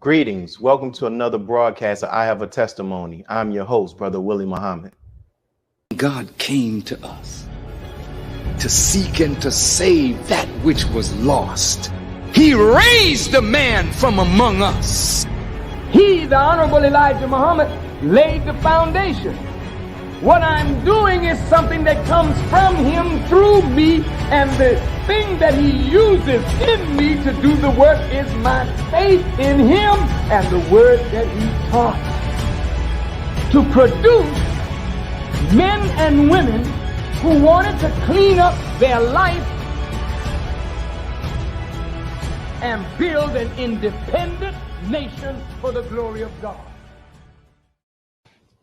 Greetings. Welcome to another broadcast of I Have a Testimony. I'm your host, Brother Willie Muhammad. God came to us to seek and to save that which was lost. He raised a man from among us. He, the Honorable Elijah Muhammad, laid the foundation. What I'm doing is something that comes from him through me, and the thing that he uses in me to do the work is my faith in him and the word that he taught. To produce men and women who wanted to clean up their life and build an independent nation for the glory of God.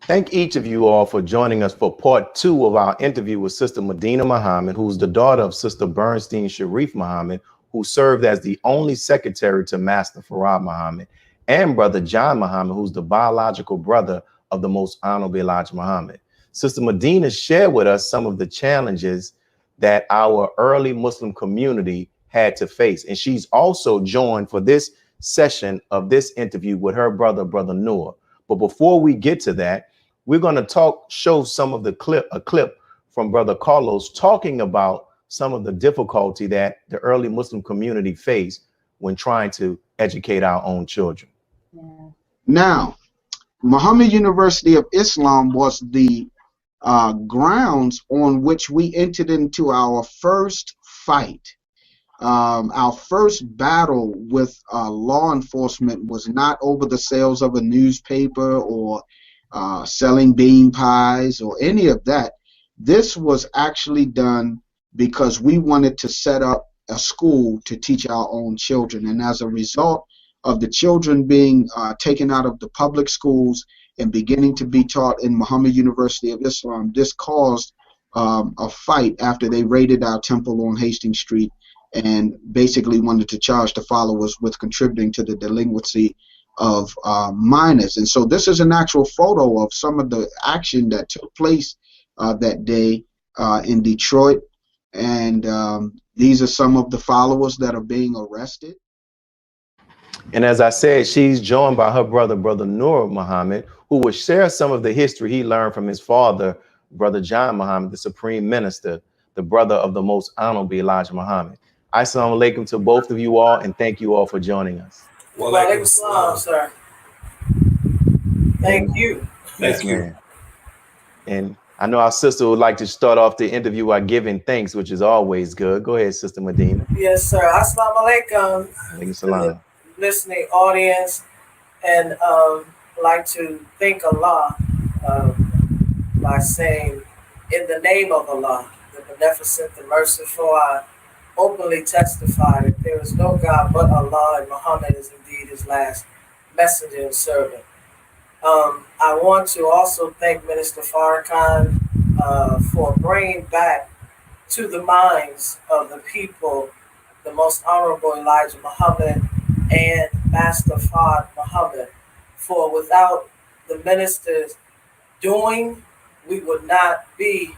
Thank each of you all for joining us for part 2 of our interview with Sister Medina Muhammad, who's the daughter of Sister Bernstein Sharif Muhammad, who served as the only secretary to Master Farad Muhammad, and Brother John Muhammad, who's the biological brother of the Most Honorable Elijah Muhammad. Sister Medina shared with us some of the challenges that our early Muslim community had to face. And she's also joined for this session of this interview with her brother, Brother Nur. But before we get to that, we're going to show some of a clip from Brother Carlos talking about some of the difficulty that the early Muslim community faced when trying to educate our own children. Now, Muhammad University of Islam was the grounds on which we entered into our first fight. Our first battle with law enforcement was not over the sales of a newspaper or selling bean pies or any of that. This was actually done because we wanted to set up a school to teach our own children. And as a result of the children being taken out of the public schools and beginning to be taught in Muhammad University of Islam, this caused a fight after they raided our temple on Hastings Street and basically wanted to charge the followers with contributing to the delinquency of minors. And so this is an actual photo of some of the action that took place that day in Detroit. And these are some of the followers that are being arrested. And as I said, she's joined by her brother, Brother Nur Mohammed, who will share some of the history he learned from his father, Brother John Muhammad, the Supreme Minister, the brother of the Most Honorable Elijah Muhammad. Assalamu alaikum to both of you all, and thank you all for joining us. Wa alaikum assalam, sir. Thank you. Yes, man. And I know our sister would like to start off the interview by giving thanks, which is always good. Go ahead, Sister Medina. Yes, sir. Assalamu alaikum. Alaikum salam. Listening audience, and like to thank Allah by saying, in the name of Allah, the beneficent, the merciful, I openly testify that there is no God but Allah, and Muhammad is indeed his last messenger and servant. I want to also thank Minister Farrakhan for bringing back to the minds of the people the Most Honorable Elijah Muhammad and Master Farad Muhammad. For without the ministers doing, we would not be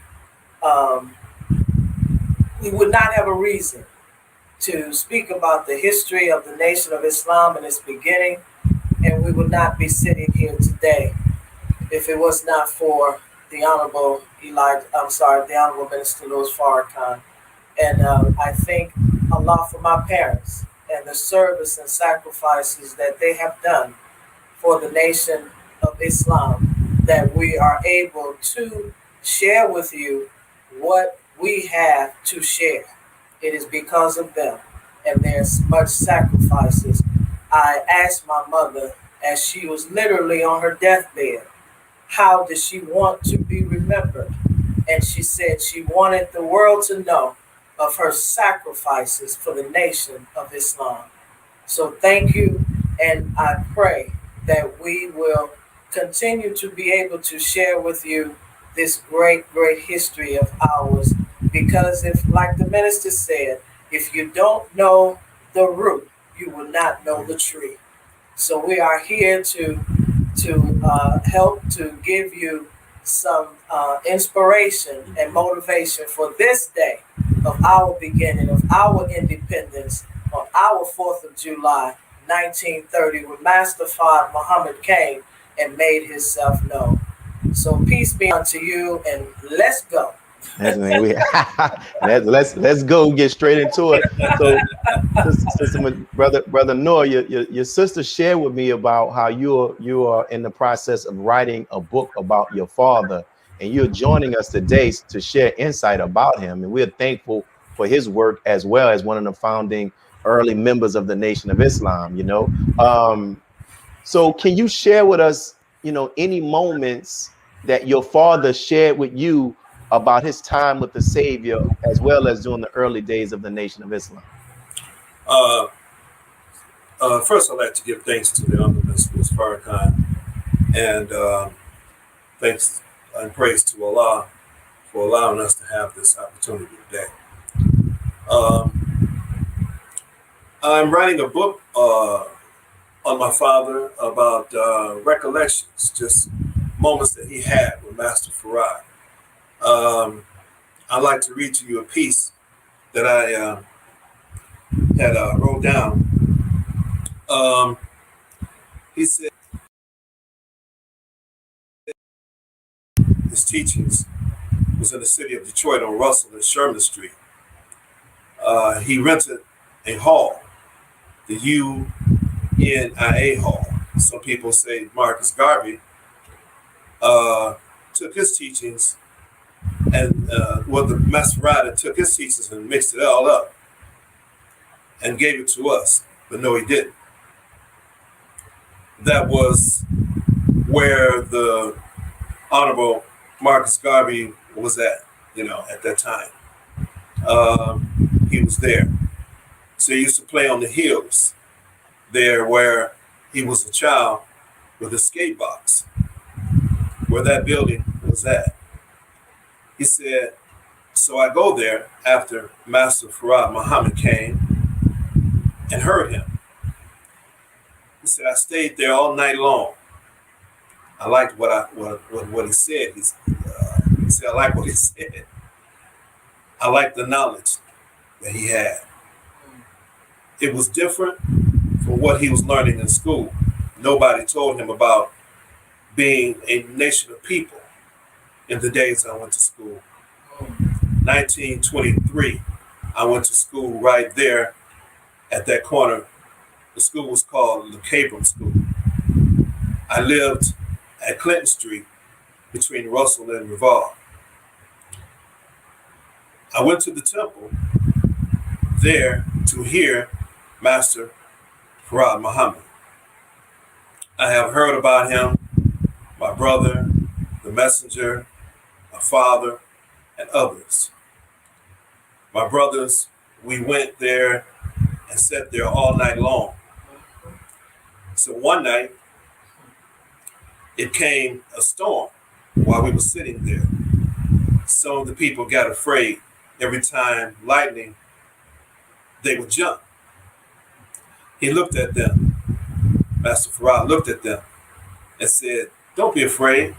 we would not have a reason to speak about the history of the Nation of Islam and its beginning, and we would not be sitting here today if it was not for the Honorable the Honorable Minister Louis Farrakhan. And I thank Allah for my parents and the service and sacrifices that they have done for the Nation of Islam, that we are able to share with you what we have to share. It is because of them, and there's much sacrifices. I asked my mother, as she was literally on her deathbed, how does she want to be remembered? And she said she wanted the world to know of her sacrifices for the Nation of Islam. So thank you, and I pray that we will continue to be able to share with you this great history of ours, because if, like the minister said, if you don't know the root, you will not know the tree. So we are here to help to give you some inspiration and motivation for this day of our beginning, of our independence, on our 4th of July, 1930 when Master Fard Muhammad came and made himself known. So peace be unto you, and let's go. That's, man, let's go get straight into it. So, brother Noor, your sister shared with me about how you are in the process of writing a book about your father, and you're joining us today to share insight about him. And we're thankful for his work as well as one of the founding early members of the Nation of Islam. So can you share with us, any moments that your father shared with you about his time with the Savior, as well as during the early days of the Nation of Islam? First, I'd like to give thanks to the Honorable Minister Louis Farrakhan, and thanks and praise to Allah for allowing us to have this opportunity today. I'm writing a book on my father about recollections, just moments that he had with Master Farad. I'd like to read to you a piece that I had wrote down. He said his teachings was in the city of Detroit on Russell and Sherman Street. He rented a hall, the UNIA Hall. Some people say Marcus Garvey took his teachings and the Master Farad took his teachings and mixed it all up and gave it to us, but no, he didn't. That was where the Honorable Marcus Garvey was at, at that time. He was there. So he used to play on the hills there where he was a child with a skate box, where that building was at. He said, so I go there after Master Farad Muhammad came and heard him. He said, I stayed there all night long. I liked what he said. He said, I like what he said. I liked the knowledge that he had. It was different from what he was learning in school. Nobody told him about being a nation of people in the days I went to school. 1923, I went to school right there at that corner. The school was called the Cabram School. I lived at Clinton Street between Russell and Revolve. I went to the temple there to hear Master Farad Muhammad. I have heard about him, my brother, the messenger, my father, and others. My brothers, we went there and sat there all night long. So one night, it came a storm while we were sitting there. Some of the people got afraid. Every time lightning, they would jump. He looked at them. Master Farad looked at them and said, don't be afraid.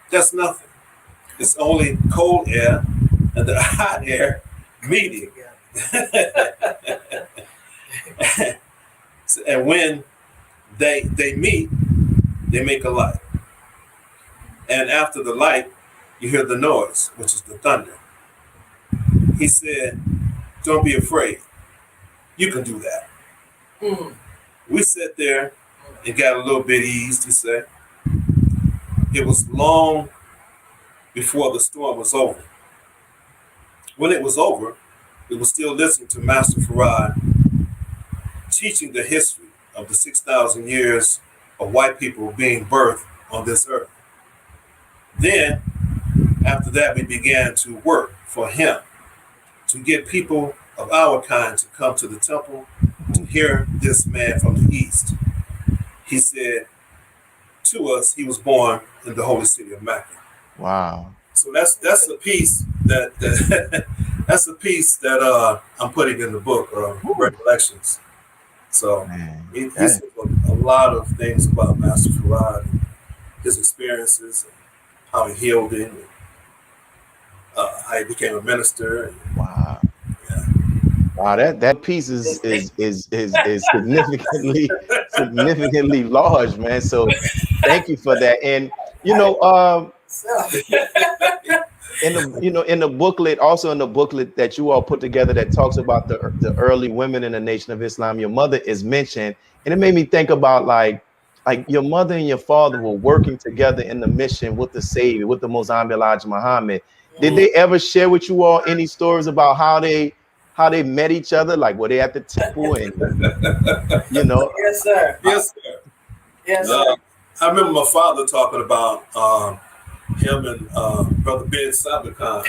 That's nothing. It's only cold air and the hot air meeting. And when they meet, they make a light. And after the light, you hear the noise, which is the thunder. He said, don't be afraid. You can do that. We sat there and got a little bit eased, he said. It was long before the storm was over. When it was over, we were still listening to Master Farad teaching the history of the 6,000 years of white people being birthed on this earth. Then, after that, we began to work for him to get people of our kind to come to the temple to hear this man from the East. He said to us, he was born in the holy city of Mecca. Wow. So that's a piece that that's a piece that I'm putting in the book, Recollections. So he said a lot of things about Master Farad, his experiences, and how he healed him, and, how he became a minister. And, wow. Yeah. That piece is significantly large, man. So thank you for that. And you know, in the booklet, also in the booklet that you all put together that talks about the early women in the Nation of Islam, your mother is mentioned, and it made me think about like your mother and your father were working together in the mission with the Savior, with the Most Honorable Elijah Muhammad. Did they ever share with you all any stories about how they met each other? Like, were they at the temple and you know? Yes, sir. Yes, sir. Yes, sir. I remember my father talking about him and Brother Ben Sabbakan.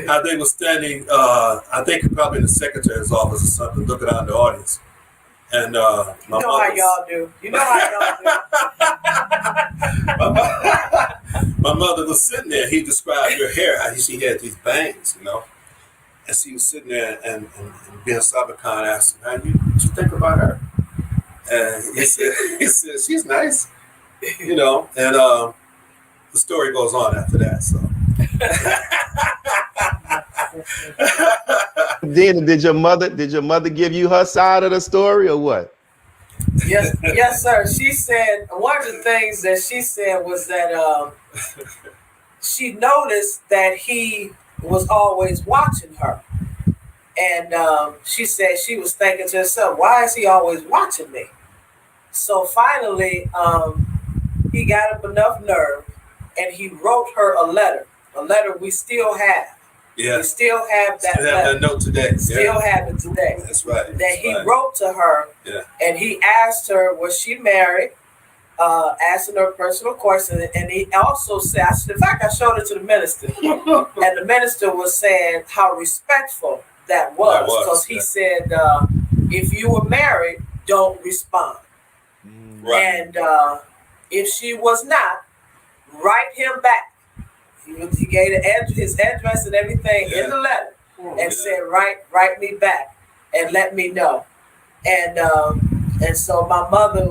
How they were standing, I think probably in the secretary's office or something, looking out in the audience. And how y'all do. You know how y'all do. My mother was sitting there. He described her hair, how she had these bangs, you know. And she was sitting there, and Ben Sabbakan asked him, what you think about her? And he said, she's nice, you know. And the story goes on after that. So. Then did your mother give you her side of the story or what? Yes, sir. She said one of the things that she said was that she noticed that he was always watching her, and she said she was thinking to herself, "Why is he always watching me?" So finally, he got up enough nerve, and he wrote her a letter we still have. Yeah. We still have that letter. That note today. Still have it today. That's right. That he wrote to her. Yeah. And he asked her, was she married? Asking her personal questions. And he also said, in fact, I showed it to the minister. And the minister was saying how respectful that was. Because he said, if you were married, don't respond. Right. And if she was not, write him back. He gave his address and everything in the letter, and said, "Write me back and let me know." And so my mother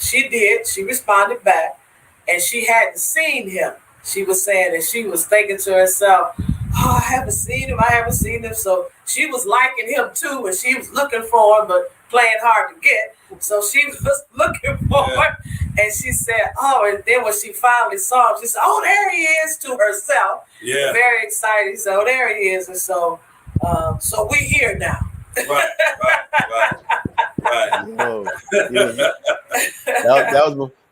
she responded back, and she hadn't seen him. She was saying that she was thinking to herself, "Oh, I haven't seen him. So she was liking him too, and she was looking for him, but playing hard to get. So she was looking for him, and she said, "Oh," and then when she finally saw him, she said, "Oh, there he is," to herself. Yeah. Very excited. So "Oh, there he is," and so we're here now. Right. Whoa.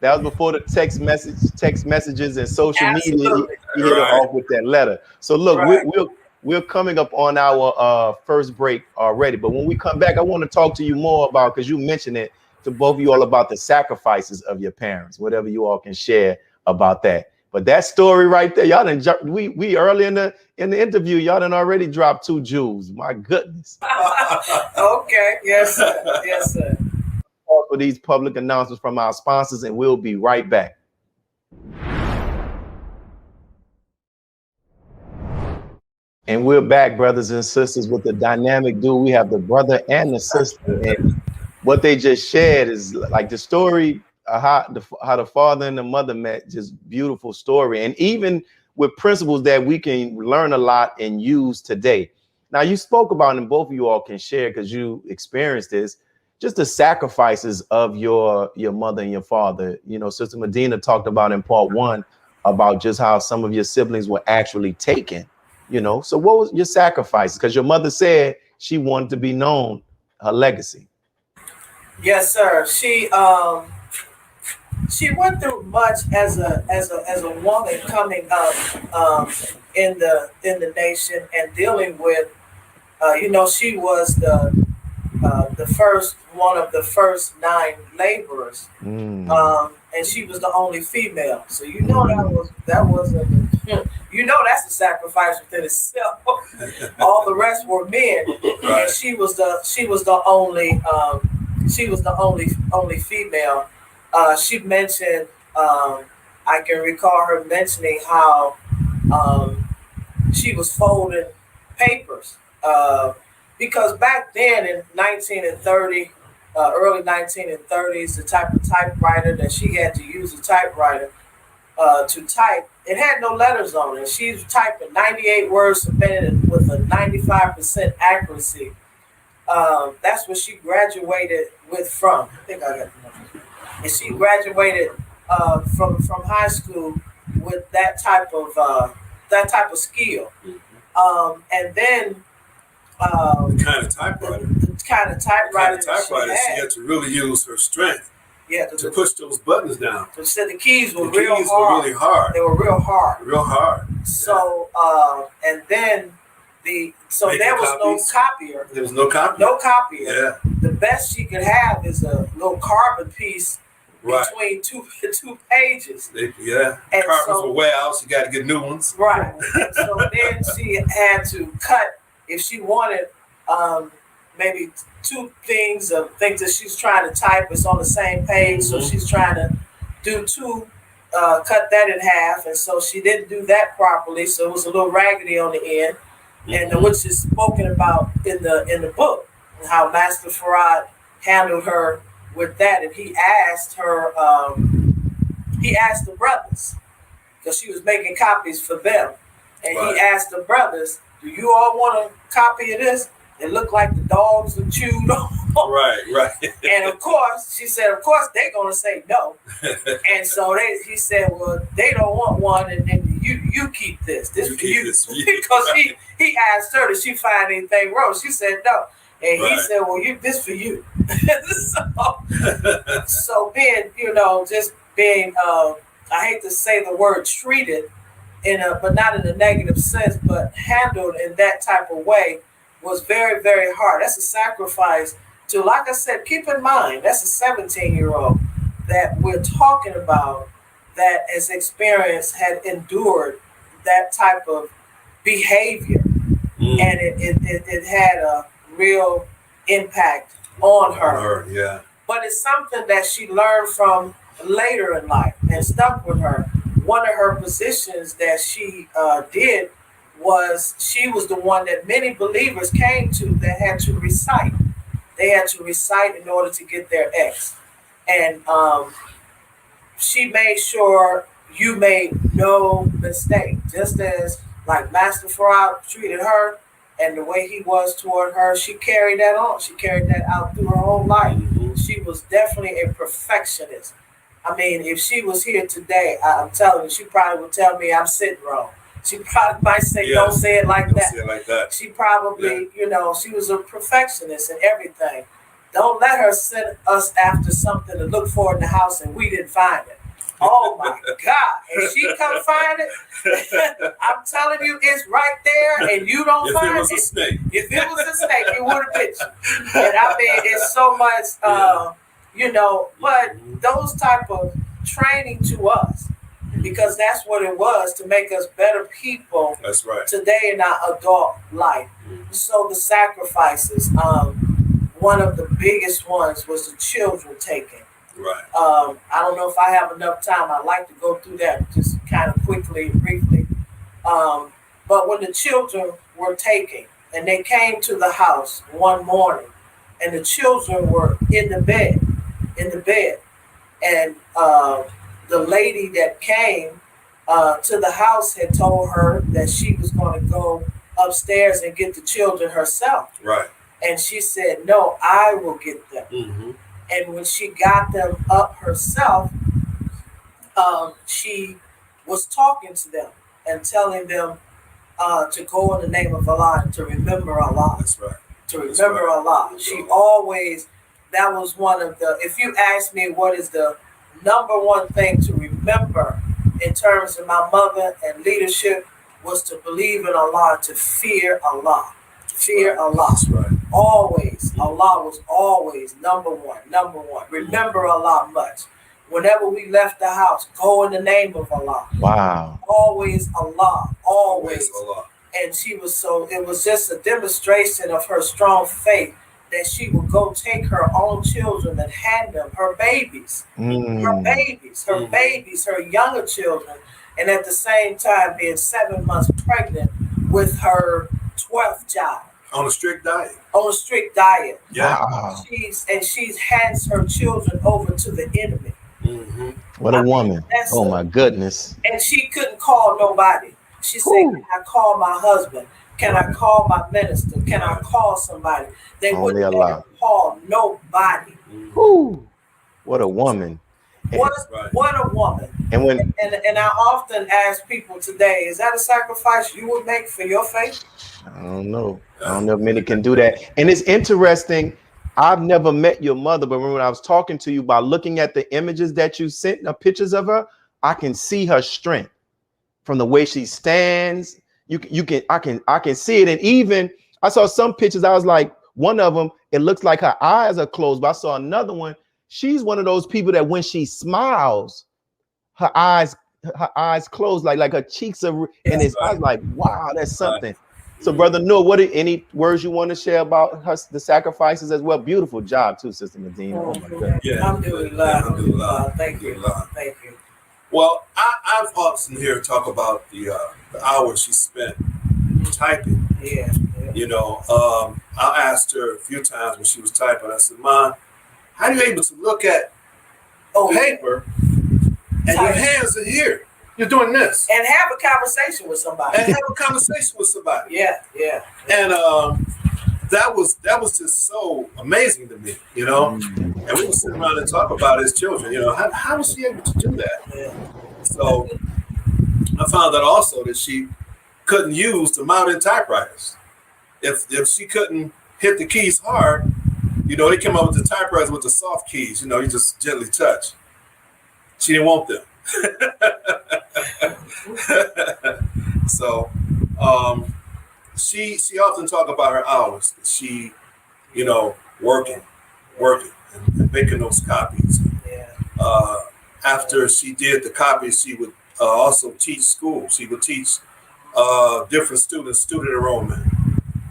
That was before the text messages and social media. He hit it off with that letter. So look, we're coming up on our first break already, but when we come back, I want to talk to you more about, because you mentioned it to both of you all, about the sacrifices of your parents, whatever you all can share about that. But that story right there, y'all done we early in the interview, y'all done already dropped 2 jewels. My goodness. Okay, yes, sir. Yes, sir. For these public announcements from our sponsors, and we'll be right back. And we're back, brothers and sisters, with the dynamic duo. We have the brother and the sister, and what they just shared is like the story, how the father and the mother met. Just beautiful story, and even with principles that we can learn a lot and use today. Now, you spoke about, and both of you all can share because you experienced this, just the sacrifices of your mother and your father. You know, Sister Medina talked about in part 1 about just how some of your siblings were actually taken. You know, so what was your sacrifices? Because your mother said she wanted to be known, her legacy. Yes, sir. She went through much as a woman coming up in the nation and dealing with, she was the first one of the first 9 laborers, and she was the only female. So that was that's a sacrifice within itself. All the rest were men, and she was the only female. She mentioned, I can recall her mentioning how she was folding papers, because back then in 1930, early 1930s, the type of typewriter that she had to use, a typewriter, to type. It had no letters on it. She's typing 98 words a minute with a 95% accuracy. That's what she graduated with from. I think I got the number. And she graduated from high school with that type of skill. And then the kind of typewriter. The kind of typewriter she had to really use her strength. Yeah, to push those buttons down. So said the keys were real hard. Really hard. They were real hard. Real hard. So and then there was no copier. There was no copier. No copier. Yeah. The best she could have is a little carbon piece between two pages. And carbons were way out. She got to get new ones. Right. And so then she had to cut if she wanted maybe two things that she's trying to type. It's on the same page, so she's trying to do two, cut that in half, and so she didn't do that properly. So it was a little raggedy on the end, and which is spoken about in the book, how Master Farad handled her with that, and he asked her, he asked the brothers because she was making copies for them, and he asked the brothers, "Do you all want a copy of this? It looked like the dogs were chewed on." Right. And of course, she said, of course, they're going to say no. And so he said, well, they don't want one, and you keep this. This for you. Because he asked her, did she find anything wrong? She said no. And he said, well, this for you. So being, just being, I hate to say the word treated, but not in a negative sense, but handled in that type of way was very, very hard. That's a sacrifice to, like I said, keep in mind, that's a 17-year-old that we're talking about that has experienced, had endured that type of behavior. And it had a real impact on her. Yeah. But it's something that she learned from later in life and stuck with her. One of her positions that she did was she was the one that many believers came to that had to recite. They had to recite in order to get their X. And she made sure you made no mistake. Just as like Master Farad treated her and the way he was toward her, she carried that on. She carried that out through her whole life. She was definitely a perfectionist. I mean, if she was here today, I'm telling you, she probably would tell me I'm sitting wrong. She probably might say, don't say it like that. Say it like that. She probably, she was a perfectionist and everything. Don't let her send us after something to look for in the house and we didn't find it. Oh my God. If she come find it, I'm telling you, it's right there and you don't find it. If it was a snake. If it was a snake, it would have bit you. And I mean, it's so much, but those type of training to us, because that's what it was, to make us better people. That's right. Today in our adult life. So the sacrifices, one of the biggest ones was the children taking. Right. I don't know if I have enough time. I'd like to go through that just kind of quickly, briefly. But when the children were taken and they came to the house one morning and the children were in the bed, and the lady that came to the house had told her that she was going to go upstairs and get the children herself. Right. And she said, no, I will get them. And when she got them up herself, she was talking to them and telling them to go in the name of Allah and to remember Allah. That's right. To remember Allah. She always, that was one of the, if you ask me what is the number one thing to remember in terms of my mother and leadership, was to believe in Allah, to fear Allah. Fear Allah. That's right. Always. Allah was always number one. Remember Allah much. Whenever we left the house, go in the name of Allah. Wow. Always Allah. Always. Allah. And she was it was just a demonstration of her strong faith that she would go take her own children and hand them her babies. Her babies, her younger children. And at the same time being 7 months pregnant with her 12th child. On a strict diet. Yeah. Wow. She hands her children over to the enemy. Mm-hmm. What a woman. that's Oh my goodness. And she couldn't call nobody. She said, Whew. can I call my husband? Can I call my minister? Can I call somebody? They Only wouldn't let Allah. her call nobody. Whew. What a woman. What Right. what a woman. And when And I often ask people today, is that a sacrifice you would make for your faith? I don't know if many can do that. And it's interesting. I've never met your mother, but when I was talking to you, by looking at the images that you sent, the pictures of her, I can see her strength from the way she stands. I can see it. And even I saw some pictures. I was like, one of them, it looks like her eyes are closed. But I saw another one. She's one of those people that when she smiles, her eyes close, like her cheeks are, and it's I was like, wow, that's something. So, Brother Noor, what are any words you want to share about the sacrifices as well? Beautiful job too, Sister Medina. Oh my goodness. Yeah. Alhamdulillah. Thank you. Thank you. Well, I've often heard her talk about the hours she spent typing. Yeah. You know, I asked her a few times when she was typing. I said, "Ma, how are you able to look at paper and your hands are here? You're doing this And have a conversation with somebody. and have a conversation with somebody." Yeah. And that was just so amazing to me, you know. And we would sit around and talk about it as children, you know, how was she able to do that? Yeah. So I found out also that she couldn't use the mounted typewriters. If she couldn't hit the keys hard, you know, they came out with the typewriters with the soft keys, you know, you just gently touch. She didn't want them. So she often talked about her hours. She, you know, working and making those copies. Yeah. After she did the copies, she would also teach school. She would teach different students student enrollment.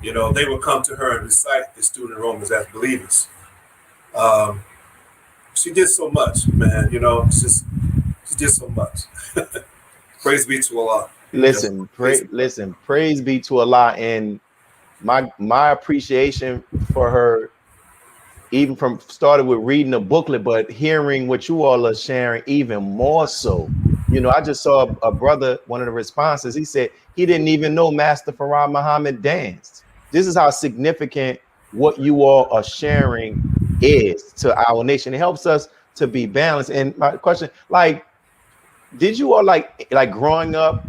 You know, they would come to her and recite the student enrollments as believers. She did so much, man. You know, she did so much. Praise be to Allah. Listen, praise be to Allah. And my appreciation for her, even from started with reading the booklet, but hearing what you all are sharing even more so. You know, I just saw a brother, one of the responses, he said he didn't even know Master Farad Muhammad danced. This is how significant what you all are sharing is to our nation. It helps us to be balanced. And my question, like, did you all like growing up,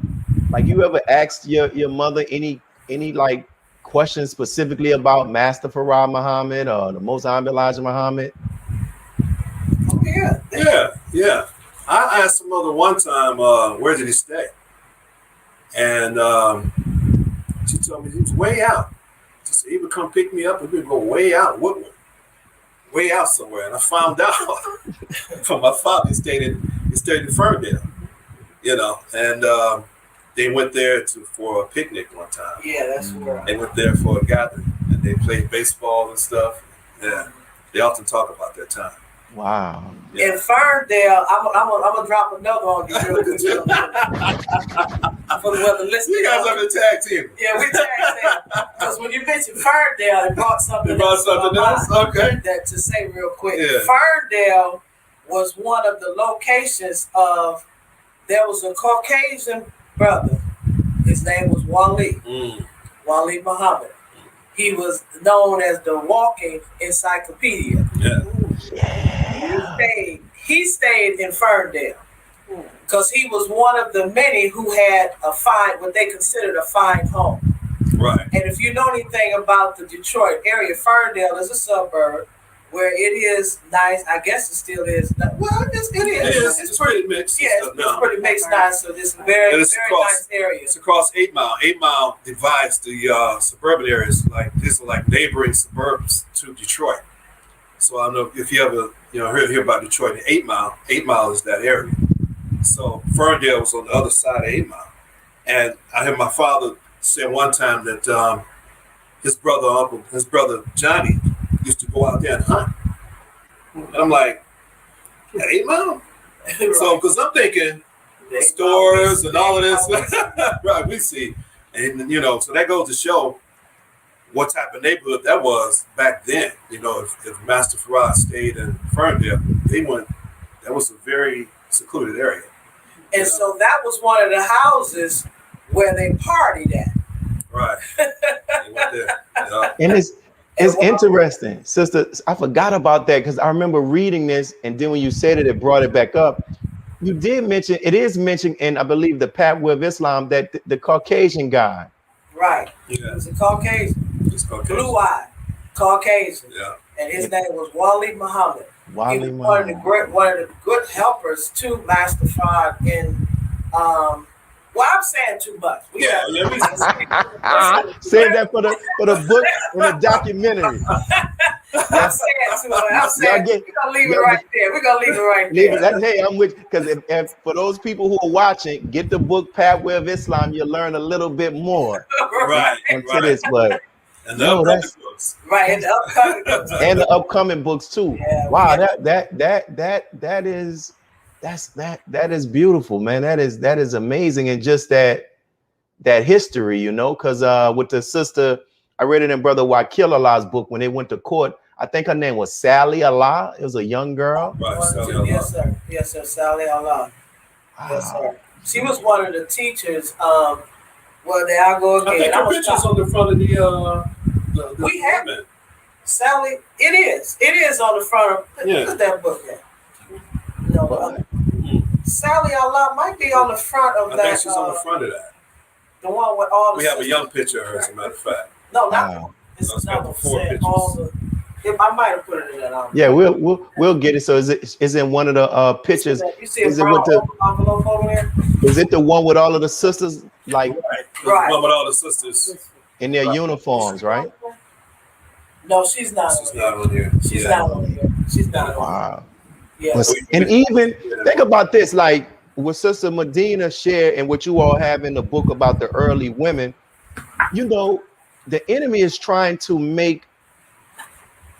like you ever asked your mother any like questions specifically about Master Farad Muhammad or the Most Honorable Elijah Muhammad? Oh, Yeah. I asked her mother one time, where did he stay? And she told me he was way out. She said he would come pick me up and we'd go way out, Woodward, way out somewhere. And I found out from my father, he stayed in Ferndale, you know, and they went there for a picnic one time. Yeah, that's where They went there for a gathering and they played baseball and stuff. Yeah, they often talk about that time. Wow. Yeah. in Ferndale. I'm gonna drop another on you real quick for the listeners. You guys have a tag team. Yeah, we tag team. Because when you mentioned Ferndale, it brought something else Okay. that to say real quick. Yeah. Ferndale was one of the locations of, there was a Caucasian brother. His name was Willie Muhammad. He was known as the walking encyclopedia. Yeah. He stayed in Ferndale because he was one of the many who had what they considered a fine home. Right. And if you know anything about the Detroit area, Ferndale is a suburb where it is nice. I guess it still is. Well, it is. It's pretty mixed. Yeah, it's pretty mixed nice. So it's very nice area. It's across 8 Mile. 8 Mile divides the suburban areas. Like these are like neighboring suburbs to Detroit. So I don't know if you ever hear about Detroit. 8 Mile. 8 Mile is that area. So Ferndale was on the other side of 8 Mile. And I heard my father say one time that his brother Johnny used to go out there and hunt. And I'm like, at 8 Mile? Right. So, because I'm thinking stores and all of this. Right, we see. And, so that goes to show what type of neighborhood that was back then. If Master Farad stayed in Ferndale, That was a very secluded area. And so that was one of the houses where they partied at. Right. They went there. Yeah. And it's interesting, sister. I forgot about that because I remember reading this, and then when you said it, it brought it back up. You did mention, it is mentioned in, I believe, the Pathway of Islam, that the Caucasian guy. Right. Yeah. He was a Caucasian. Blue-eyed Caucasian. Yeah. And his name was Willie Muhammad. Willie He was Muhammad. one of the good helpers to Master Fard in well, I'm saying too much. Yeah, let me Save that for the book and the documentary. I'm saying too much. I'm saying we're gonna leave it right there. We're gonna leave it right there. Hey, I'm with, because if for those people who are watching, get the book Pathway of Islam, you'll learn a little bit more right into this. But and the upcoming books. Right, and the upcoming books. And the upcoming books too. Yeah, wow, that is beautiful, man. That is amazing. And just that history, you know, because with the sister, I read it in Brother Wakil Allah's book when they went to court. I think her name was Sally Allah. It was a young girl. Right, yes, sir. Yes, sir. Sally Allah. Wow. Yes, sir. She was one of the teachers. Well, there I go again. I think the pictures on the front of the we have it. Sally, it is on the front of. Yeah. Look at that book there. No, Sally Allah might be on the front of that. I think she's on the front of that. The one with all the. We have a young picture of her, as a matter of fact. No, not it's another set. All the. I might have put it in that. Yeah, we'll get it. So is in one of the pictures? You see a brown envelope over there? Is it the one with all of the sisters, like right? One with all the sisters in their uniforms, right? No, she's not. She's not on here. She's not on here. She's not on. Wow. Yes. And even think about this, like what Sister Medina shared and what you all have in the book about the early women. You know, the enemy is trying to make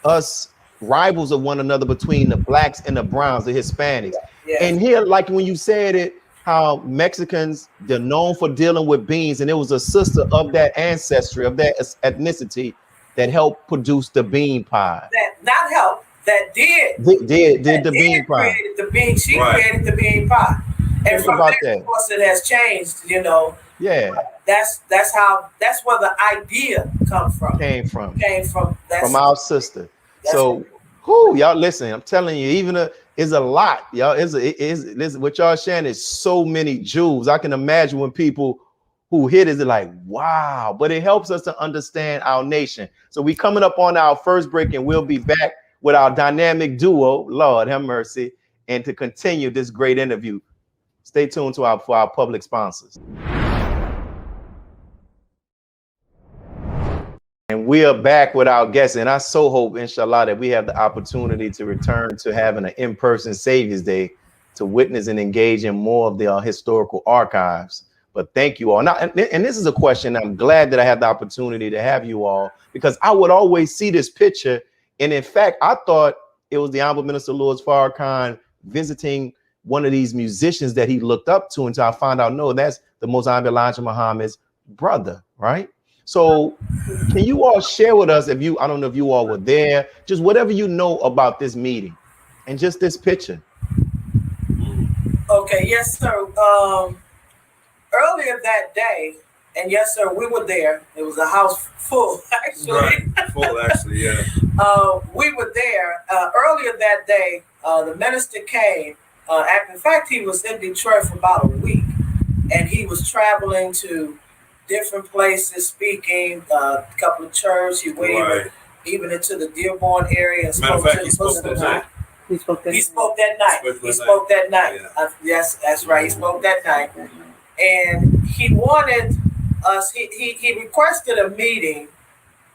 us rivals of one another between the blacks and the browns, the Hispanics. Yeah. And here, like when you said it, how Mexicans, they're known for dealing with beans, and it was a sister of that ancestry, of that ethnicity, that helped produce the bean pie. That not help. That did the bean pie. Created the bean. She created the bean pie. And from there, of course, it has changed. You know. Yeah. That's where the idea came from our sister. So, y'all listen. I'm telling you, even is a lot, y'all. Listen, what y'all sharing is so many jewels. I can imagine when people who hit is like, wow. But it helps us to understand our nation. So we coming up on our first break, and we'll be back with our dynamic duo, Lord have mercy, and to continue this great interview. Stay tuned for our public sponsors. And we are back with our guests, and I so hope, inshallah, that we have the opportunity to return to having an in-person Savior's Day to witness and engage in more of the historical archives. But thank you all. Now, and this is a question I'm glad that I had the opportunity to have you all, because I would always see this picture. And in fact, I thought it was the Honorable Minister Louis Farrakhan visiting one of these musicians that he looked up to, until I found out, no, that's the Most Honorable Elijah Muhammad's brother, right? So can you all share with us, I don't know if you all were there, just whatever you know about this meeting and just this picture. Okay, yes, sir. Earlier that day, and yes, sir, we were there. It was a house full, actually. Right, full, actually, yeah. We were there. Earlier that day, the minister came. In fact, he was in Detroit for about a week, and he was traveling to different places, speaking, a couple of churches. He went even into the Dearborn area and spoke to the Muslims. He spoke that night. Yeah. Yes, that's right. He spoke that night. And he wanted us, he requested a meeting.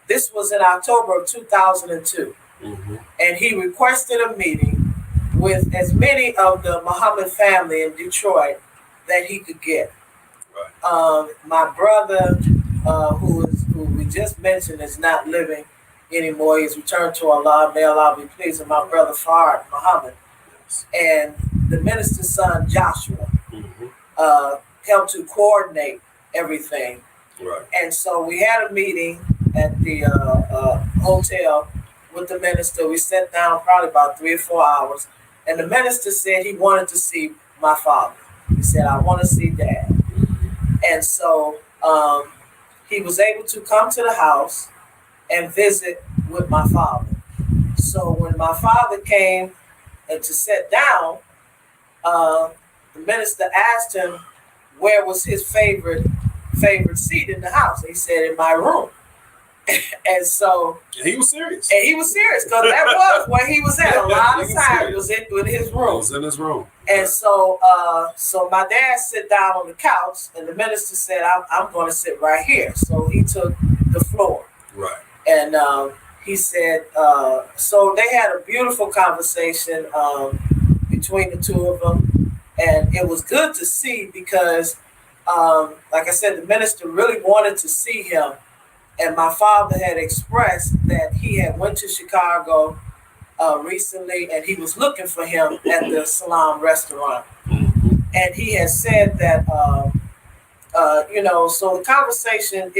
This was in October of 2002. Mm-hmm. And he requested a meeting with as many of the Muhammad family in Detroit that he could get. Right. My brother, who we just mentioned, is not living anymore. He's returned to Allah. May Allah be pleased with my brother Fard Muhammad. Yes. And the minister's son Joshua helped to coordinate everything. Right. And so we had a meeting at the hotel with the minister. We sat down probably about 3 or 4 hours. And the minister said he wanted to see my father. He said, I want to see Dad. And so he was able to come to the house and visit with my father. So when my father came and to sit down, the minister asked him where was his favorite seat in the house. And he said, in my room. And so he was serious. And he was serious because that was where he was at. A lot of times was in his room. He was in his room. And so so my dad sat down on the couch, and the minister said, I'm going to sit right here. So he took the floor. Right. And he said, so they had a beautiful conversation between the two of them. And it was good to see because, like I said, the minister really wanted to see him. And my father had expressed that he had went to Chicago recently, and he was looking for him at the Salam restaurant. And he had said that, so the conversation,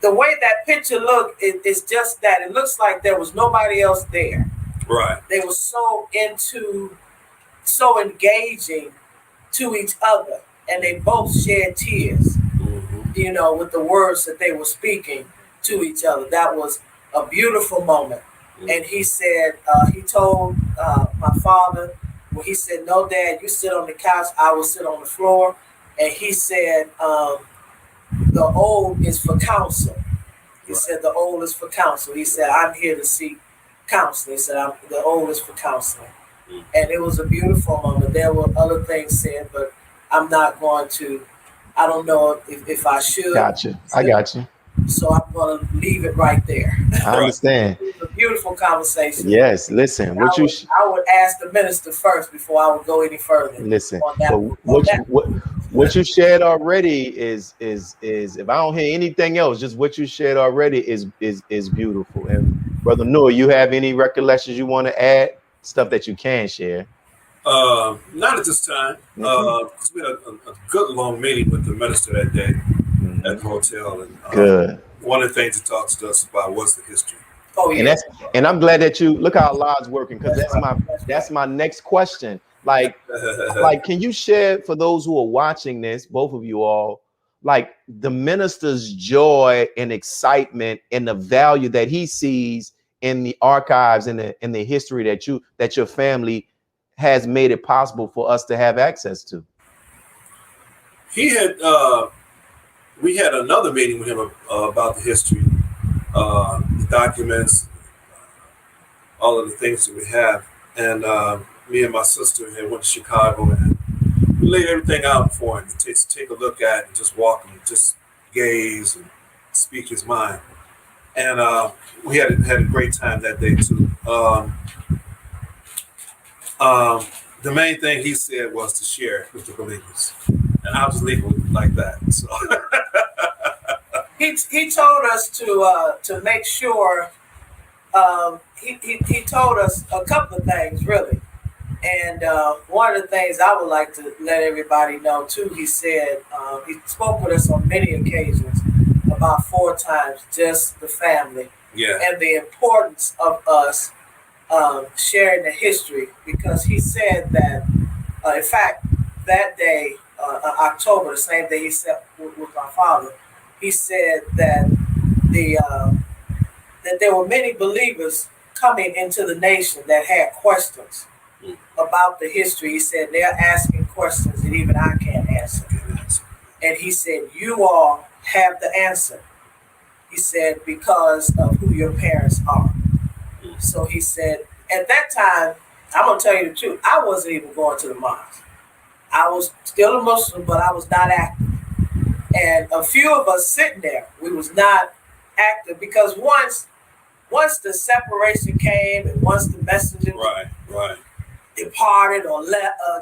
the way that picture looked, it's just that it looks like there was nobody else there. Right. They were so engaging to each other, and they both shed tears, with the words that they were speaking to each other. That was a beautiful moment. And he said, he told my father, well, he said, no, Dad, you sit on the couch, I will sit on the floor. And he said, the old is for counsel. He said, the old is for counsel. He said, I'm here to seek counsel. He said, the old is for counseling. And it was a beautiful moment. There were other things said, but I'm not going to, I don't know if I should. Gotcha. I got you. So I'm going to leave it right there. I understand. It was a beautiful conversation. Yes, listen. I would ask the minister first before I would go any further. Listen, on that, what you shared already is if I don't hear anything else, just what you shared already is beautiful. And Brother Nur, you have any recollections you want to add? Stuff that you can share? Not at this time. Because we had a good long meeting with the minister that day at the hotel, and good. One of the things he talked to us about was the history. Oh yeah, and I'm glad that you look how Allah's working, because that's my next question. Like can you share for those who are watching this, both of you all, like the minister's joy and excitement and the value that he sees in the archives and in the history that your family has made it possible for us to have access to? He had we had another meeting with him about the history, the documents, all of the things that we have. And me and my sister had went to Chicago, and we laid everything out for him to take a look at and just walk him, just gaze and speak his mind. And we had a great time that day too. The main thing he said was to share with the believers, and I'll just leave it like that. So he told us to make sure. He told us a couple of things really, and one of the things I would like to let everybody know too. He said he spoke with us on many occasions, about 4 times, just the family, and the importance of us sharing the history, because he said that, in fact, that day, October, the same day he sat with my father, he said that that there were many believers coming into the nation that had questions about the history. He said they're asking questions that even I can't answer. And he said, you all have the answer. He said, because of who your parents are. So he said, at that time, I'm going to tell you the truth, I wasn't even going to the mosque. I was still a Muslim, but I was not active. And a few of us sitting there, we was not active, because once the separation came, and once the messenger departed or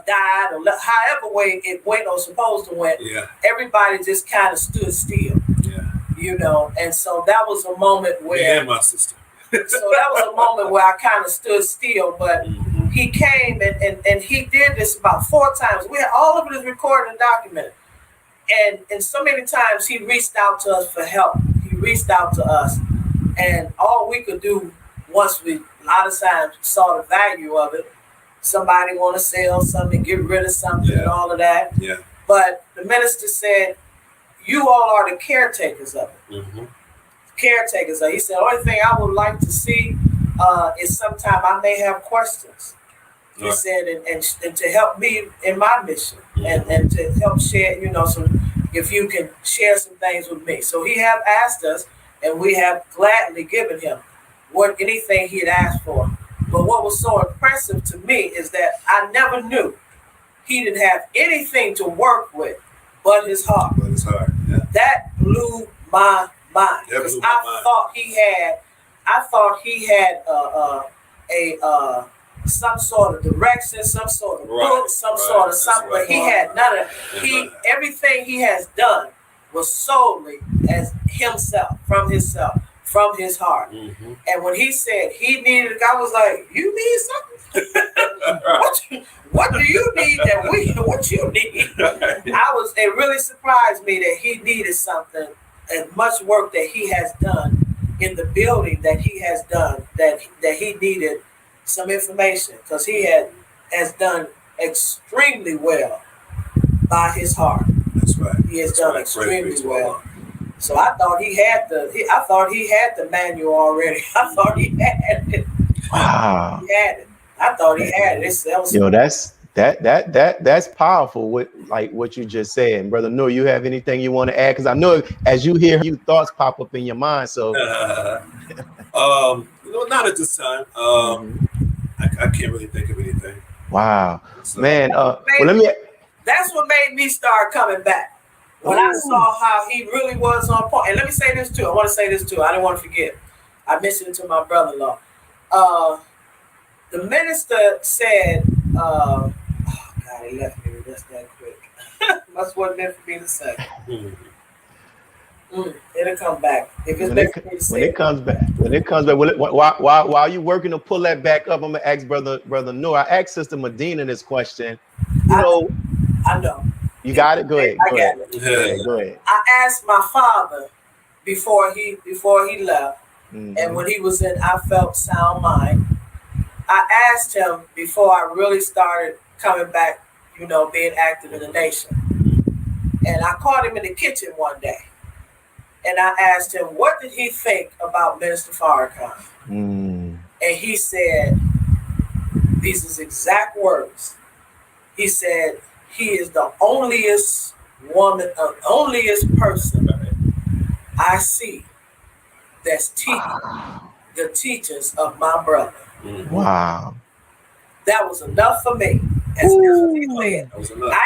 died, or however way it went or supposed to went, everybody just kind of stood still. And so that was a moment where me and my sister. So that was a moment where I kind of stood still, but he came and he did this about 4 times. We had all of it is recorded and documented. And so many times he reached out to us for help. He reached out to us, and all we could do once we a lot of times saw the value of it, somebody want to sell something, get rid of something, and all of that. Yeah. But the minister said, you all are the caretakers of it. Mm-hmm. Caretakers of it. He said, the only thing I would like to see is sometime I may have questions. He said, and to help me in my mission, and to help share, so if you can share some things with me. So he have asked us, and we have gladly given him anything he had asked for. But what was so impressive to me is that I never knew he didn't have anything to work with but his heart. But his heart, yeah. That blew my mind, because I thought he had some sort of direction, some sort of book, some sort of something. But he had none of it. Everything he has done was solely as himself, from his heart. Mm-hmm. And when he said he needed, I was like, you need something? what do you need what you need? It really surprised me that he needed something, as much work that he has done in the building that he has done, that he needed some information, because he has done extremely well by his heart. That's right. He has done extremely well. So I thought he had the manual already. I thought he had it. Wow. He had it. I thought he had it. That's powerful. What you just said, and Brother Nur, you have anything you want to add? Because I know as you hear, you thoughts pop up in your mind. So, not at this time. I can't really think of anything. Wow, so, man. That's what made me start coming back. When I saw how he really was on point. And let me say this too. I want to say this too. I didn't want to forget. I mentioned it to my brother-in-law. The minister said, oh God, he left me just that quick. Must wasn't meant for me to say. It'll come back. If it's meant for me to say. When it comes back, while you working to pull that back up, I'm gonna ask Brother Nur. I asked Sister Medina this question. I know. You got it? Go ahead. I got it. Go ahead. I asked my father before he left, and when he was in I Felt Sound Mind, I asked him before I really started coming back, being active in the nation. And I caught him in the kitchen one day, and I asked him, what did he think about Minister Farrakhan? And he said, these is exact words. He said, he is the onlyest person I see that's teaching the teachings of my brother. Wow. That was enough for me. I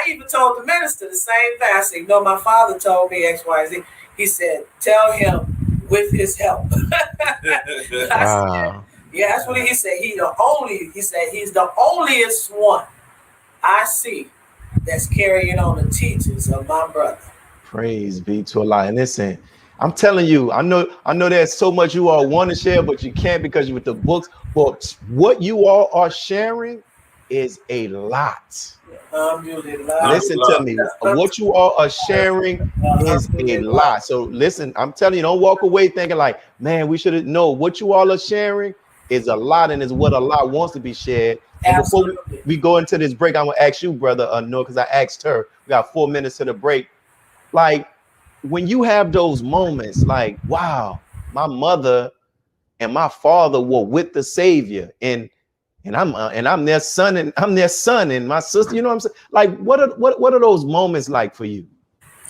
even told the minister the same thing. I said, my father told me X, Y, Z. He said, tell him with his help. Wow. Yeah, that's what he said. He said he's the onlyest one I see that's carrying on the teachings of my brother. Praise be to Allah. And listen, I'm telling you, I know there's so much you all want to share, but you can't because you're with the books. But what you all are sharing is a lot. Listen to me. What you all are sharing is a lot. So listen, I'm telling you, don't walk away thinking like, man, we should know what you all are sharing is a lot, and is what Allah wants to be shared. And before we go into this break, I'm gonna ask you, Brother Nur, because I asked her. We got 4 minutes to the break. Like, when you have those moments, like, wow, my mother and my father were with the Savior, and I'm their son, and my sister. You know what I'm saying? Like, what are those moments like for you?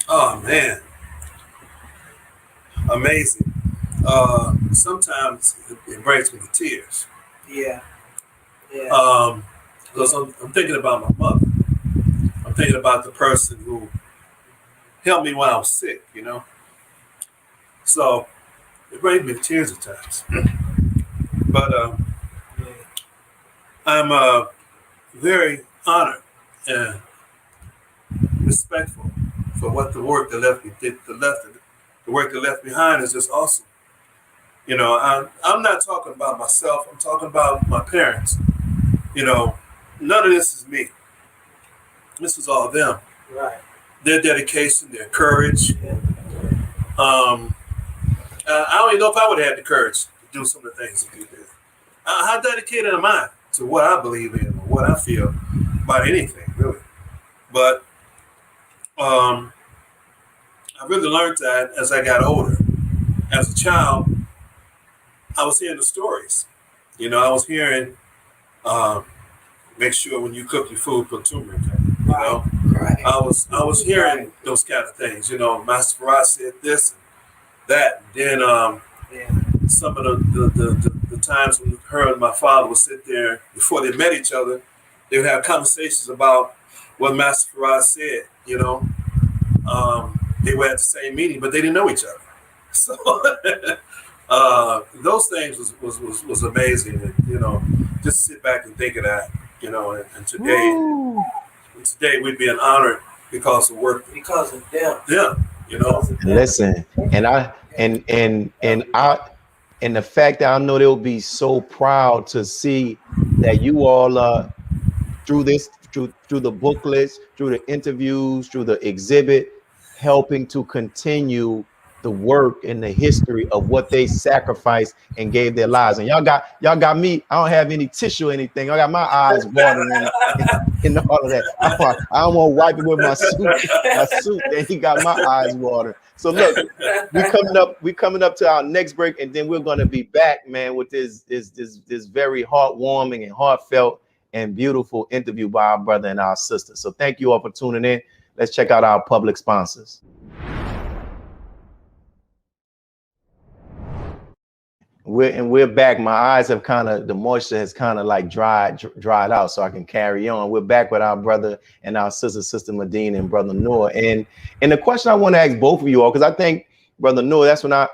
Oh man, amazing. Sometimes it brings me to tears. Yeah. Because I'm thinking about my mother. I'm thinking about the person who helped me when I was sick, So it brings me to tears at times. But I'm very honored and respectful for what the work that left me did. The work that left behind is just awesome. I'm not talking about myself. I'm talking about my parents. None of this is me. This is all them. Right. Their dedication, their courage. I don't even know if I would have had the courage to do some of the things that they did. How dedicated am I to what I believe in, or what I feel about anything, really. But I really learned that as I got older. As a child, I was hearing the stories. You know, I was hearing, make sure when you cook your food, put turmeric in it. You know, Right. I was hearing those kind of things. You know, Master Farrakhan said this and that. Then some of the times when her and my father would sit there before they met each other, they would have conversations about what Master Farrakhan said. You know, they were at the same meeting, but they didn't know each other. So those things was amazing. And, you know, just sit back and think of that. You know, and today we'd be an honor because of work. Because of them. Yeah, you know. Listen, and the fact that I know they'll be so proud to see that you all through the booklets, through the interviews, through the exhibit, helping to continue the work and the history of what they sacrificed and gave their lives. And y'all got me. I don't have any tissue or anything. I got my eyes watering and all of that. I don't want to wipe it with my suit. Then he got my eyes watering. So look, we coming up to our next break, and then we're gonna be back, man, with this very heartwarming and heartfelt and beautiful interview by our brother and our sister. So thank you all for tuning in. Let's check out our public sponsors. We're back. My eyes have the moisture has kind of like dried out, so I can carry on. We're back with our brother and our sister Medina and brother Nur. And the question I want to ask both of you all, because I think brother Nur, that's when I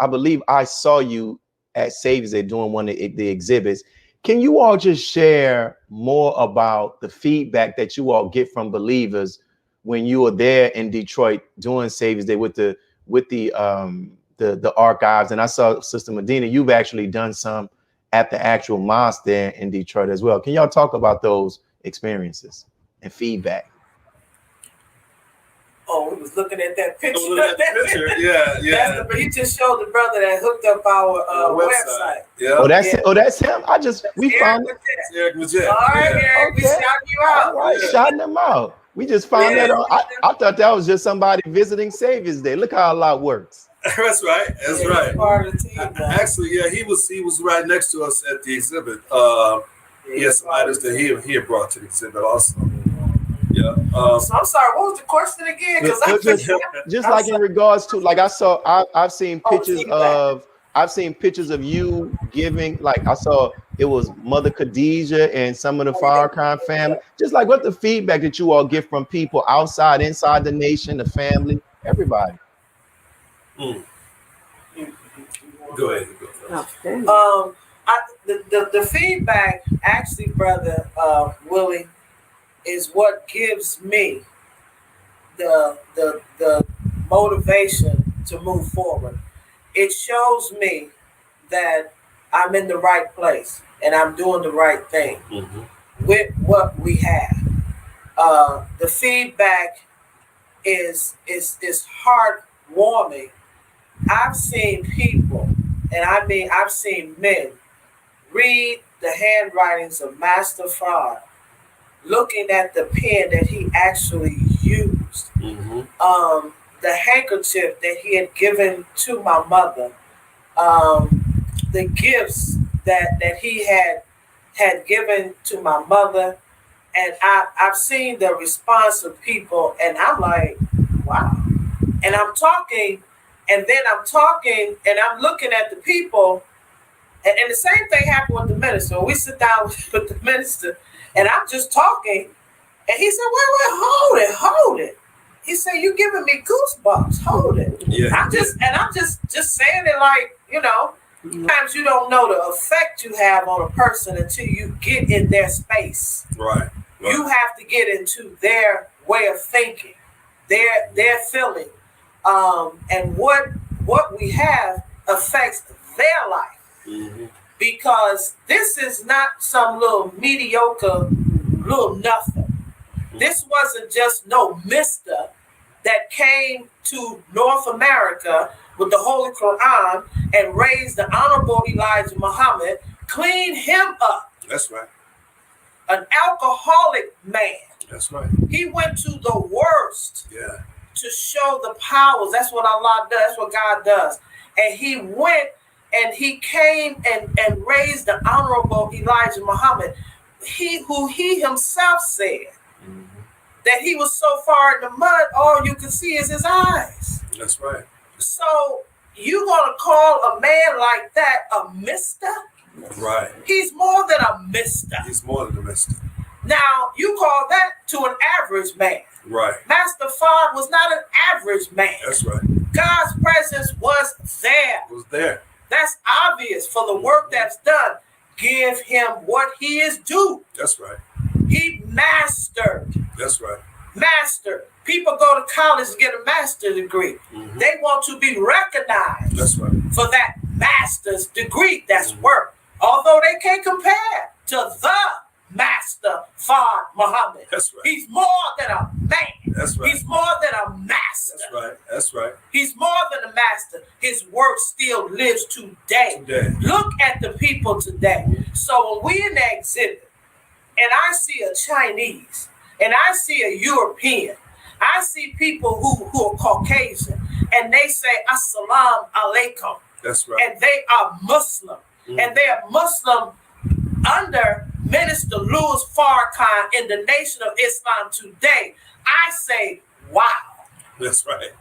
believe I saw you at Saviors Day doing one of the exhibits. Can you all just share more about the feedback that you all get from believers when you were there in Detroit doing Saviors Day with the archives? And I saw Sister Medina, you've actually done some at the actual mosque there in Detroit as well. Can y'all talk about those experiences and feedback? Oh, we was looking at that picture. Yeah. He just showed the brother that hooked up our website. Yeah. Oh, that's him. We found it. Eric Majette. All right, Eric, we shouting you out. All right, shouting him out. We just found that on. I thought that was just somebody visiting Saviors Day. Look how a lot works. That's right. That's right. Part of the team, Actually, yeah, he was right next to us at the exhibit. He had some items that he had brought to the exhibit also. Yeah. So I'm sorry. What was the question again? Because just like in regards to, like I've seen pictures of you giving. Like I saw it was Mother Khadijah and some of the Farrakhan family. Just like what the feedback that you all get from people outside, inside the nation, the family, everybody. Go ahead. The feedback, actually, brother Willie, is what gives me the motivation to move forward. It shows me that I'm in the right place and I'm doing the right thing with what we have. The feedback is heartwarming. I've seen people, and I mean I've seen men, read the handwritings of Master Farrakhan, looking at the pen that he actually used, the handkerchief that he had given to my mother, the gifts that he had given to my mother, and I've seen the response of people, and I'm like, wow. And I'm talking, and I'm looking at the people, and the same thing happened with the minister. We sit down with the minister, and I'm just talking, and he said, wait, hold it. He said, you giving me goosebumps, hold it. Yeah. I'm just saying it like, you know, sometimes you don't know the effect you have on a person until you get in their space. Right. You have to get into their way of thinking, their feeling, and what we have affects their life. Because this is not some little mediocre little nothing. This wasn't just no mister that came to North America with the Holy Quran and raised the Honorable Elijah Muhammad, cleaned him up. That's right. an alcoholic man. That's right. He went to the worst Yeah. to show the powers. That's what Allah does. That's what God does. And he went and he came and raised the Honorable Elijah Muhammad. Who he himself said that he was so far in the mud, all you can see is his eyes. That's right. So you gonna call a man like that a mister? Right. He's more than a mister. He's more than a mister. Now you call that to an average man. Right. Master Fard was not an average man. That's right. God's presence was there. It was there. That's obvious for the work that's done. Give him what he is due. That's right. He mastered. That's right. Mastered. People go to college to get a master's degree. They want to be recognized That's right. for that master's degree. That's work. Although they can't compare to the Master Fard Muhammad. That's right. He's more than a man. That's right. He's more than a master. That's right. That's right. He's more than a master. His work still lives today. Look at the people today. So when we in the exhibit and I see a Chinese and I see a European, I see people who are Caucasian and they say Assalamu alaikum. That's right. And they are Muslim. And they are Muslim under Minister Louis Farrakhan in the Nation of Islam today. I say, wow. That's right.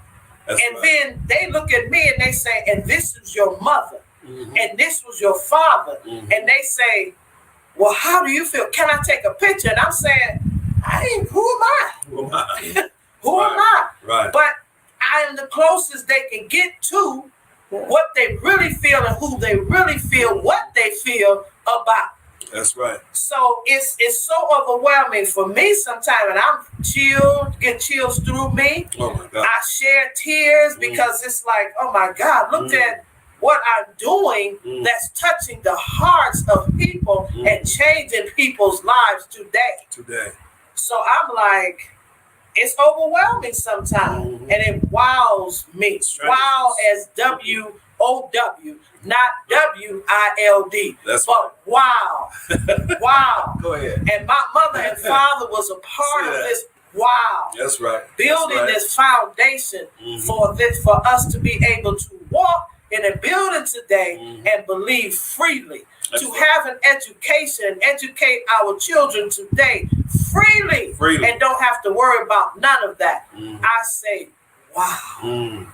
That's and right. then they look at me and they say, and this is your mother, and this was your father. And they say, well, how do you feel? Can I take a picture? And I'm saying, who am I? Who am I? Who am I? Right. But I am the closest they can get to what they really feel and who they really feel, what they feel about. That's right. So it's so overwhelming for me sometimes, and I'm chilled, get chills through me. Oh my God. I share tears because it's like, oh my God, look at what I'm doing that's touching the hearts of people and changing people's lives today. So I'm like, it's overwhelming sometimes, and it wows me. Wow as W-O-W, not W-I-L-D. That's but wow. Wow. Go ahead. And my mother and father was a part of this. Wow. That's right. Building this foundation for us to be able to walk in a building today and believe freely. That's to have an education, educate our children today freely. And don't have to worry about none of that. I say, wow.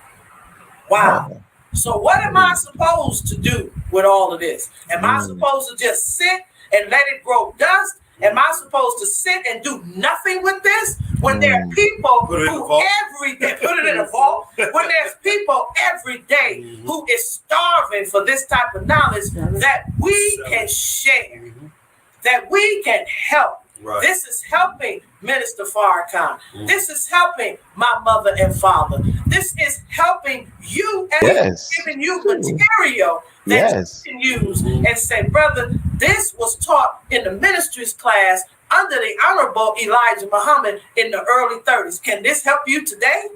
Wow. So what am I supposed to do with all of this? Am I supposed to just sit and let it grow dust? Am I supposed to sit and do nothing with this? When there are people who every day, put it in a vault, when there's people every day who is starving for this type of knowledge that we can share, that we can help. Right. This is helping Minister Farrakhan. This is helping my mother and father. This is helping you and giving you material that you can use and say, brother, this was taught in the ministries class under the Honorable Elijah Muhammad in the early 30s. Can this help you today?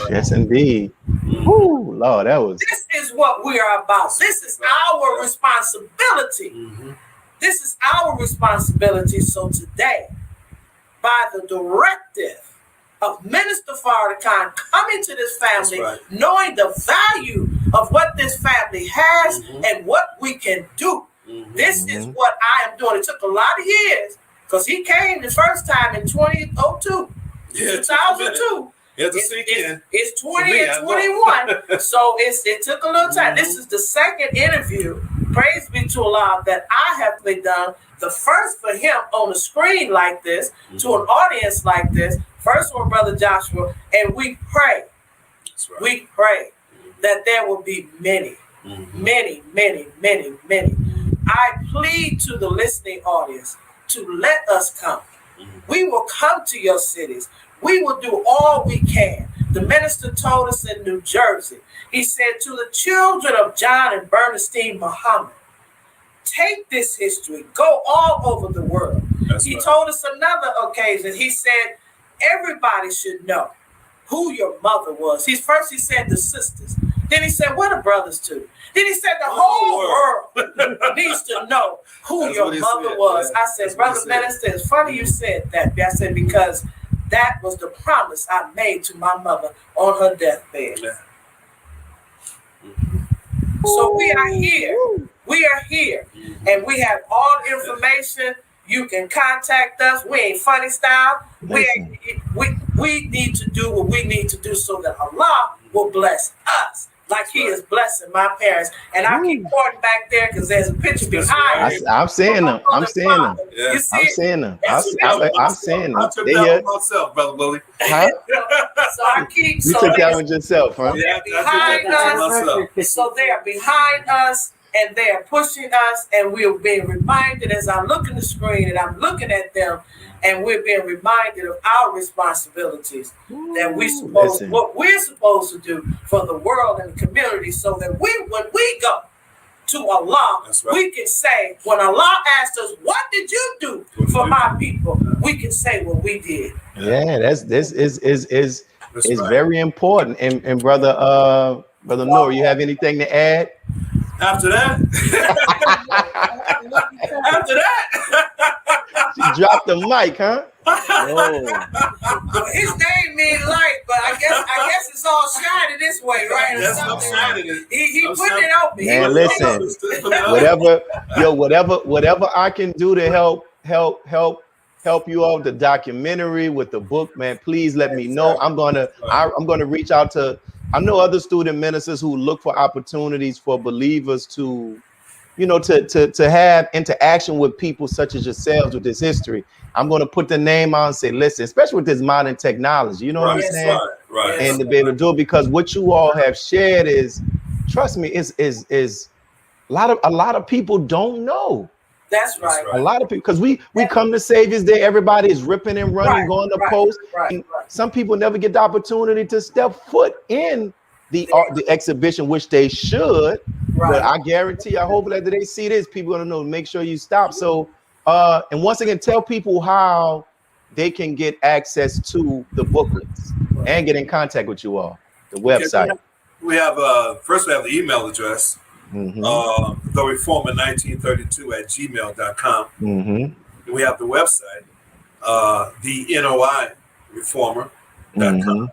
Yes, indeed. Ooh, Lord, that was. This is what we are about. This is our responsibility. This is our responsibility. So today, by the directive of Minister Farrakhan coming to this family, knowing the value of what this family has and what we can do, this is what I am doing. It took a lot of years because he came the first time in 2002, 2002. It's 20 and 21, so it took a little time. This is the second interview, praise be to Allah, that I have been done. The first for him on the screen like this, to an audience like this. First one, Brother Joshua, and we pray, we pray that there will be many, many, many, many, many. I plead to the listening audience to let us come. We will come to your cities. We will do all we can. The minister told us in New Jersey, he said to the children of John and Bernstein Muhammad, take this history, go all over the world. He told us another occasion, he said, everybody should know who your mother was. He said the sisters. Then he said, what are brothers to? Then he said, the whole world needs to know who That's your what he mother said, was. yeah. I said, That's what he Brother said. Minister, it's funny you said that. I said, because that was the promise I made to my mother on her deathbed. Yeah. So we are here. We are here. And we have all the information. You can contact us. We ain't funny style. We need to do what we need to do so that Allah will bless us like he is blessing my parents. And I keep pointing back there because there's a picture behind me. I'm seeing them. I'm seeing them. Yeah. You see I'm it? seeing them. That's I'm seeing them. I took They that here. one myself, Brother Willie. Huh? So I keep You so took that there's- one yourself, huh? Yeah, I took behind that one us. myself. So they are behind us and they are pushing us, and we're being reminded as I look in the screen and I'm looking at them, and we're being reminded of our responsibilities that Listen. what we're supposed to do for the world and the community, so that when we go to Allah, That's right. we can say, when Allah asked us, what did you do for my people? We can say what we did. Yeah, this is right. very important. And brother Noor, you have anything to add? After that, after that, She dropped the mic, huh? His name means light, but I guess it's all shining this way, right? Or that's something. I'm shining it. He I'm put it on me. Man, He put it on me. whatever I can do to help you all, the documentary with the book, man, please let me know. I'm gonna reach out to, I know other student ministers who look for opportunities for believers to, to have interaction with people such as yourselves with this history. I'm going to put the name on and say, listen, especially with this modern technology, you know what I'm saying? Right. And to be able to do it, because what you all have shared is, trust me, is a lot of people don't know. That's right. A lot of people, because we come to Savior's Day, everybody is ripping and running, going to post. And some people never get the opportunity to step foot in the exhibition, which they should. But I guarantee, I hope that they see this, people are gonna know, make sure you stop. So and once again, tell people how they can get access to the booklets and get in contact with you all, the website. We have first we have the email address, the reformer 1932 at gmail.com. We have the website, the NOI reformer.com.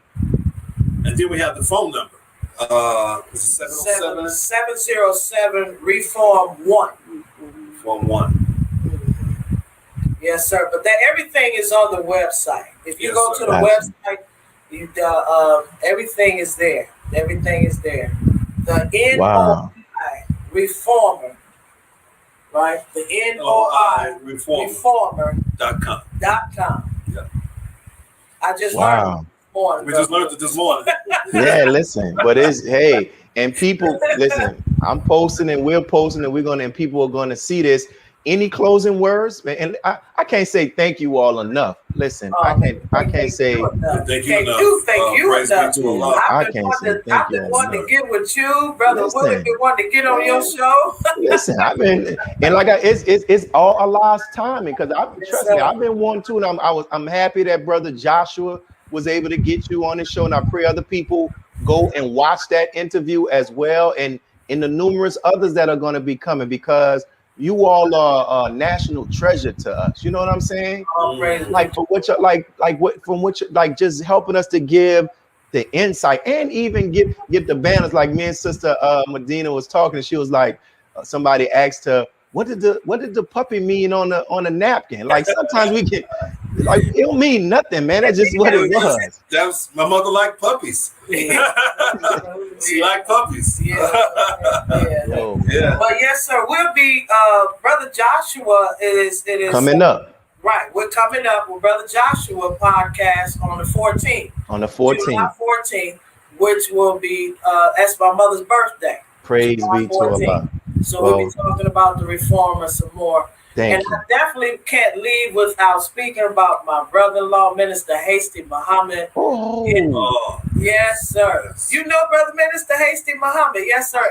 And then we have the phone number. 707 Reform 1. Reform 1. Yes, sir. But that everything is on the website. If you go to the website, you everything is there. Everything is there. The NOI Reformer, right? The NOI Reformer.com. Yeah. I just learned. We just learned it this morning. Yeah, listen, but and people, listen, I'm posting and we're posting and people are going to see this. Any closing words? And I can't say thank you all enough. Listen, I can't say thank you enough. I've been wanting to get with you, Brother Willie. Been wanting to get on your show. Listen, I've been, and like it's all Allah's timing, because trust me, I've been wanting to, and I'm happy that Brother Joshua was able to get you on the show, and I pray other people go and watch that interview as well, and in the numerous others that are going to be coming, because you all are a national treasure to us. You know what I'm saying? Like for what you're like just helping us to give the insight and even get the banners. Like me and Sister Medina was talking, and she was like, somebody asked her, what did the puppy mean on the napkin? Like sometimes we get like it don't mean nothing, man. That's just what it was. That was my mother liked puppies. She liked puppies. Yeah. Yeah. But yes, sir, we'll be Brother Joshua is coming up. Right, we're coming up with Brother Joshua podcast on the 14th. On the 14th. July 14th, which will be that's my mother's birthday. Praise be to Allah. So we'll be talking about the reformer some more. I definitely can't leave without speaking about my brother-in-law, Minister Hasty Muhammad. Yes, sir. Yes. You know Brother Minister Hasty Muhammad. Yes, sir.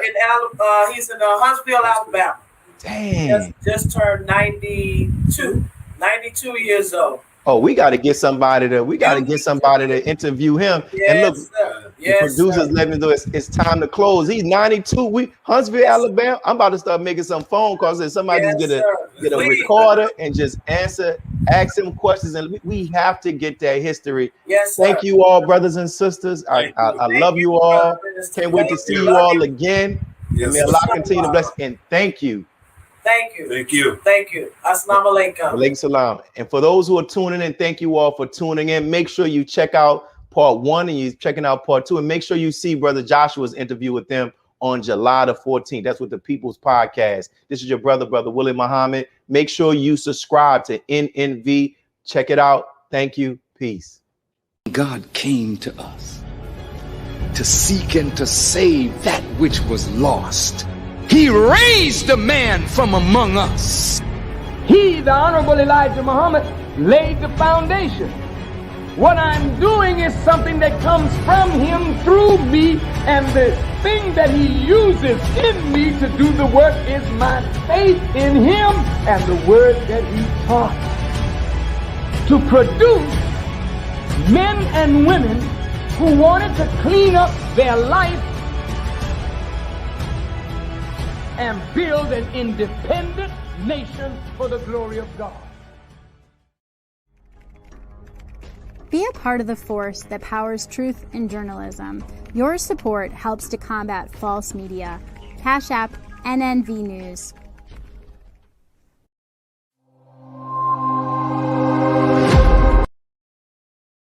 He's in Huntsville, Alabama. Dang. Just turned 92 years old. Oh, we got to get somebody to interview him. Yes, and look, sir. Yes, producers sir. let me know it's time to close. He's 92. Huntsville, Alabama. I'm about to start making some phone calls and somebody Yes, just sir. get a Please. recorder and just ask him questions. And we have to get that history. Yes, sir. Thank you all, brothers and sisters. I love you all. Can't wait to see you all again. Yes, May Allah continue to bless. And thank you. Thank you. Thank you. Thank you. Assalamu alaikum. Walaikum salam. And for those who are tuning in, thank you all for tuning in. Make sure you check out part 1 and you're checking out part 2. And make sure you see Brother Joshua's interview with them on July the 14th. That's with the People's Podcast. This is your brother, Willie Muhammad. Make sure you subscribe to NNV. Check it out. Thank you. Peace. God came to us to seek and to save that which was lost. He raised a man from among us. He, the Honorable Elijah Muhammad, laid the foundation. What I'm doing is something that comes from him through me, and the thing that he uses in me to do the work is my faith in him and the word that he taught. To produce men and women who wanted to clean up their life and build an independent nation for the glory of God. Be a part of the force that powers truth in journalism. Your support helps to combat false media. Cash App NNV News.